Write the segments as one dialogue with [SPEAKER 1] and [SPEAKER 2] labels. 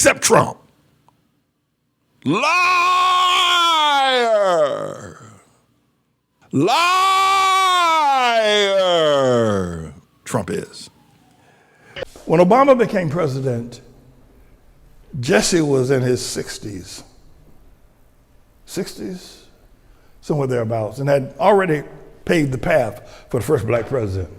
[SPEAKER 1] except Trump. Liar! Liar! Trump is. When Obama became president, Jesse was in his 60s, somewhere thereabouts, and had already paved the path for the first black president.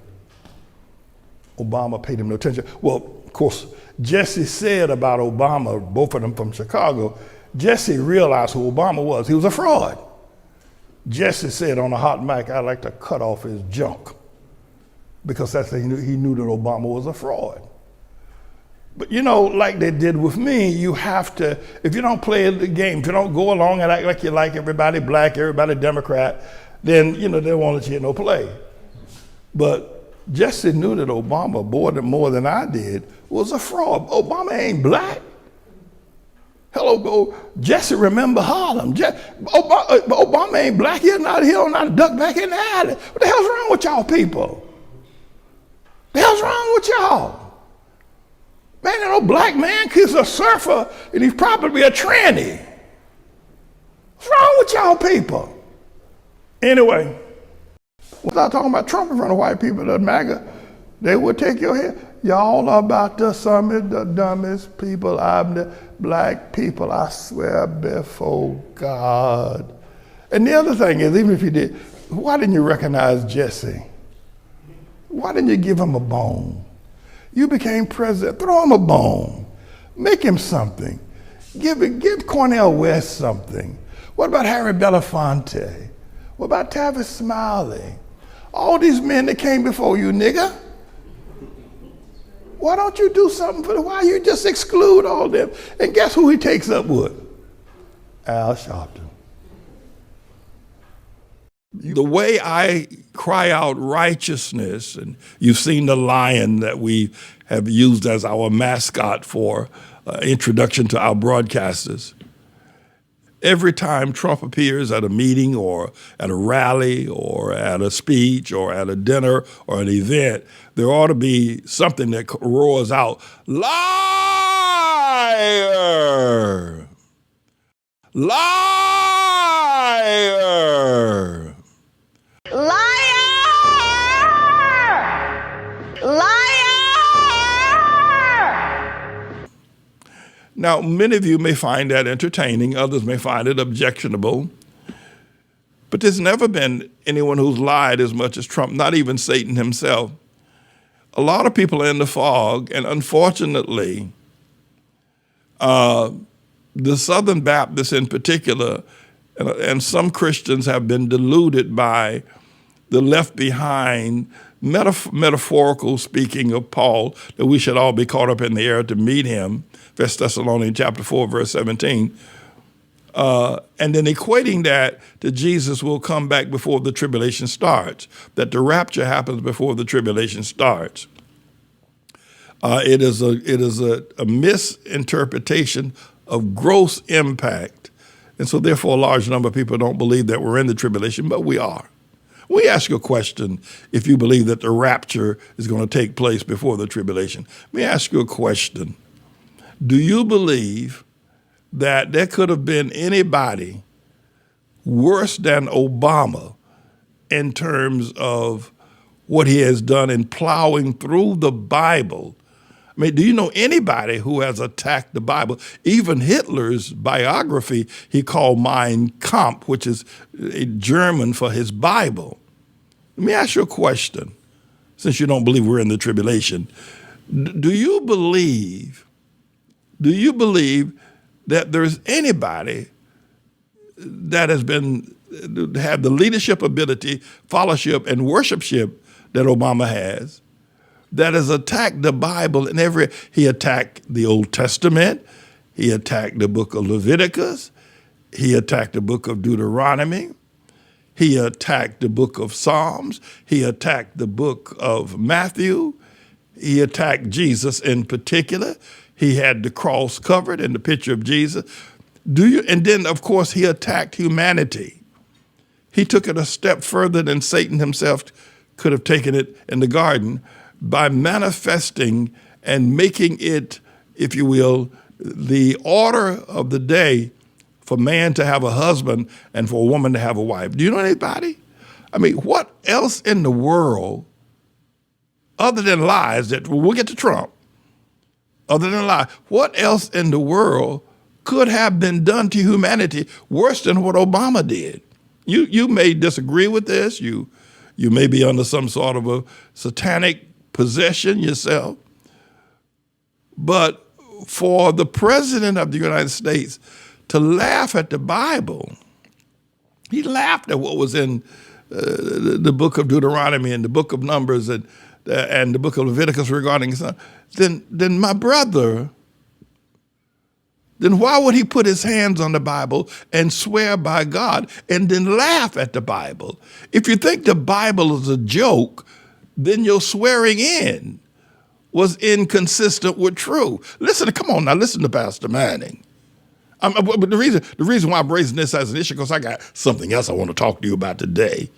[SPEAKER 1] Obama paid him no attention. Well, of course, Jesse said about Obama, both of them from Chicago, Jesse realized who Obama was. He was a fraud. Jesse said on a hot mic, I'd like to cut off his junk, because that's he knew that Obama was a fraud. But you know, like they did with me, you have to, if you don't play the game, if you don't go along and act like you like everybody black, everybody Democrat, then you know they won't let you in no play. But Jesse knew that Obama, more than I did, was a fraud. Obama ain't black. Hello, Jesse remember Harlem. Obama ain't black. He'll not duck back in the alley. What the hell's wrong with y'all people? The hell's wrong with y'all? Man, that old black man, he's a surfer, and he's probably a tranny. What's wrong with y'all people? Anyway, without talking about Trump in front of white people, the MAGA, they would take your head. Y'all are about the dumbest people the black people, I swear before God. And the other thing is, even if you did, why didn't you recognize Jesse? Why didn't you give him a bone? You became president, throw him a bone, make him something. Give Cornel West something. What about Harry Belafonte? What about Tavis Smiley? All these men that came before you, nigga. Why don't you do something for them? Why you just exclude all them? And guess who he takes up with? Al Sharpton. The way I cry out righteousness, and you've seen the lion that we have used as our mascot for introduction to our broadcasters. Every time Trump appears at a meeting or at a rally or at a speech or at a dinner or an event, there ought to be something that roars out, liar! Liar! Now, many of you may find that entertaining, others may find it objectionable, but there's never been anyone who's lied as much as Trump, not even Satan himself. A lot of people are in the fog, and unfortunately, the Southern Baptists in particular, and some Christians have been deluded by the left behind metaphorical speaking of Paul, that we should all be caught up in the air to meet him, 1 Thessalonians chapter 4, verse 17, and then equating that to Jesus will come back before the tribulation starts, that the rapture happens before the tribulation starts. It is a misinterpretation of gross impact, and so therefore a large number of people don't believe that we're in the tribulation, but we are. We ask you a question if you believe that the rapture is going to take place before the tribulation. Let me ask you a question. Do you believe that there could have been anybody worse than Obama in terms of what he has done in plowing through the Bible? I mean, do you know anybody who has attacked the Bible? Even Hitler's biography, he called Mein Kampf, which is German for his Bible. Let me ask you a question, since you don't believe we're in the tribulation. Do you believe that there's anybody that has had the leadership ability, fellowship, and worshipship that Obama has, that has attacked the Bible he attacked the Old Testament, he attacked the book of Leviticus, he attacked the book of Deuteronomy, he attacked the book of Psalms, he attacked the book of Matthew, he attacked Jesus in particular. He had the cross covered and the picture of Jesus. And then, of course, he attacked humanity. He took it a step further than Satan himself could have taken it in the garden by manifesting and making it, if you will, the order of the day for man to have a husband and for a woman to have a wife. Do you know anybody? I mean, what else in the world, other than lies, that we'll get to Trump, other than lies, what else in the world could have been done to humanity worse than what Obama did? You may disagree with this. You may be under some sort of a satanic possession yourself. But for the president of the United States to laugh at the Bible, he laughed at what was in the book of Deuteronomy and the book of Numbers and the book of Leviticus regarding son, then my brother, then why would he put his hands on the Bible and swear by God and then laugh at the Bible? If you think the Bible is a joke, then your swearing in was inconsistent with truth. Come on now, listen to Pastor Manning. But the reason why I'm raising this as an issue, because I got something else I want to talk to you about today,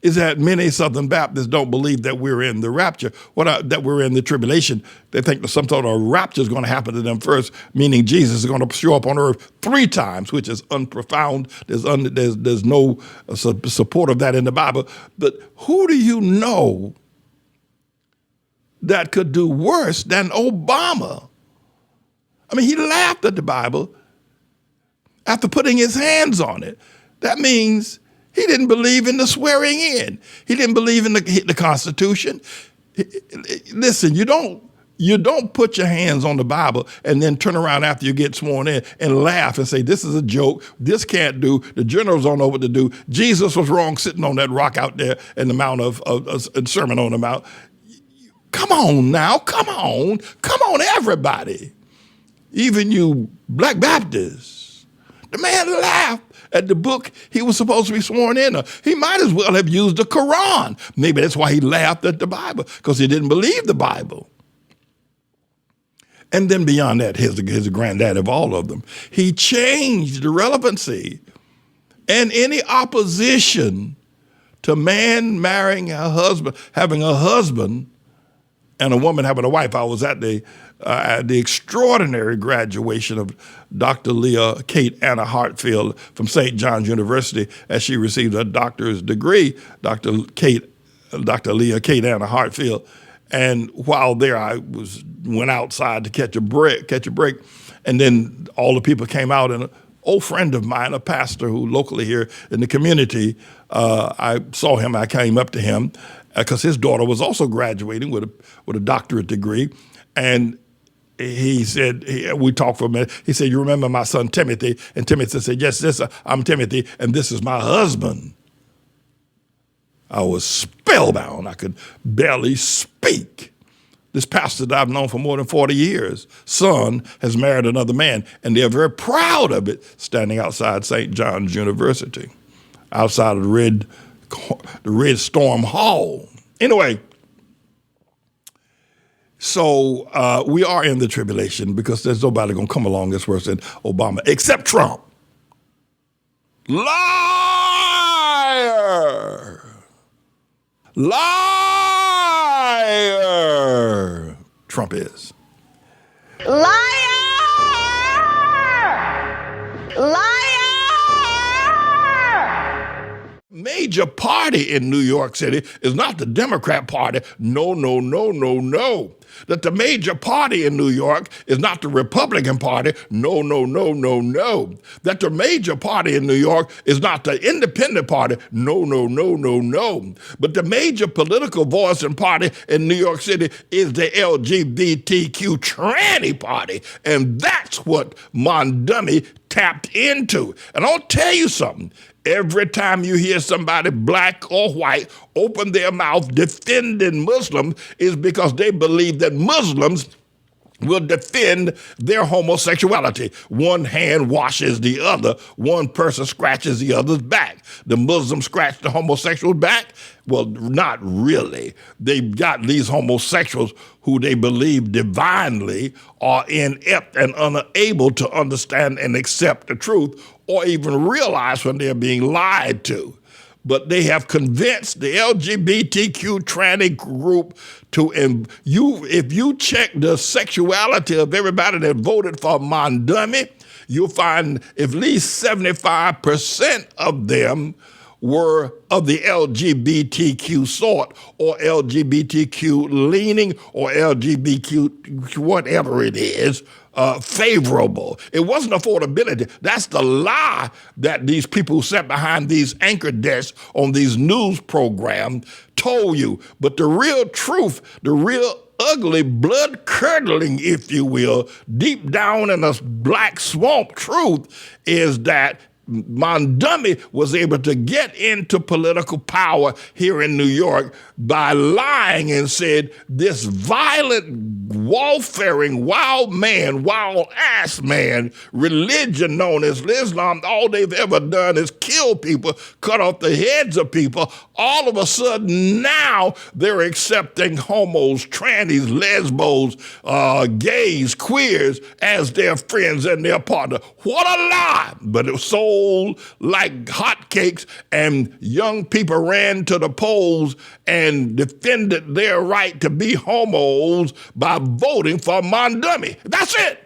[SPEAKER 1] is that many Southern Baptists don't believe that we're in the rapture, that we're in the tribulation. They think that some sort of rapture is going to happen to them first, meaning Jesus is going to show up on earth 3 times, which is unprofound. There's no support of that in the Bible. But who do you know that could do worse than Obama? I mean, he laughed at the Bible after putting his hands on it. That means he didn't believe in the swearing in. He didn't believe in the Constitution. Listen, you don't put your hands on the Bible and then turn around after you get sworn in and laugh and say, this is a joke, this can't do, the generals don't know what to do. Jesus was wrong sitting on that rock out there in the Mount of Sermon on the Mount. Come on now, come on, everybody. Even you Black Baptists. The man laughed at the book he was supposed to be sworn in. He might as well have used the Quran. Maybe that's why he laughed at the Bible, because he didn't believe the Bible. And then beyond that, here's the granddad of all of them. He changed the relevancy and any opposition to man marrying a husband, having a husband, and a woman having a wife. I was at the extraordinary graduation of Dr. Leah Kate Anna Hartfield from St. John's University as she received her doctor's degree, Dr. Leah Kate Anna Hartfield. And while there, I went outside to catch a break, and then all the people came out, and an old friend of mine, a pastor who locally here in the community, I saw him, I came up to him, because his daughter was also graduating with a doctorate degree. And he said, we talked for a minute. He said, you remember my son Timothy? And Timothy said, yes, I'm Timothy, and this is my husband. I was spellbound. I could barely speak. This pastor that I've known for more than 40 years, son has married another man, and they're very proud of it, standing outside St. John's University, outside of the Red Storm Hall. Anyway, so we are in the tribulation because there's nobody going to come along that's worse than Obama, except Trump. Liar! Liar! Trump is.
[SPEAKER 2] Liar! Liar!
[SPEAKER 1] Major party in New York City is not the Democrat Party. No. That the major party in New York is not the Republican Party. No. That the major party in New York is not the Independent Party. No. But the major political voice and party in New York City is the LGBTQ tranny party. And that's what Mondummy tapped into. And I'll tell you something. Every time you hear somebody, black or white, open their mouth defending Muslims is because they believe that Muslims will defend their homosexuality. One hand washes the other. One person scratches the other's back. The Muslims scratch the homosexual's back? Well, not really. They've got these homosexuals who they believe divinely are inept and unable to understand and accept the truth or even realize when they're being lied to. but they have convinced the LGBTQ tranny group to, if you check the sexuality of everybody that voted for Mondumi, you'll find at least 75% of them were of the LGBTQ sort, or LGBTQ leaning, or LGBTQ whatever it is, favorable. It wasn't affordability. That's the lie that these people who sat behind these anchor desks on these news programs told you. But the real truth, the real ugly, blood-curdling, if you will, deep down in a black swamp truth is that Mondumi was able to get into political power here in New York by lying and said this violent, warfaring, wild man, wild-ass man, religion known as Islam, all they've ever done is kill people, cut off the heads of people. All of a sudden now they're accepting homos, trannies, lesbos, gays, queers as their friends and their partner. What a lie! But it was sold like hotcakes, and young people ran to the polls and defended their right to be homos by voting for Mondumi. That's it.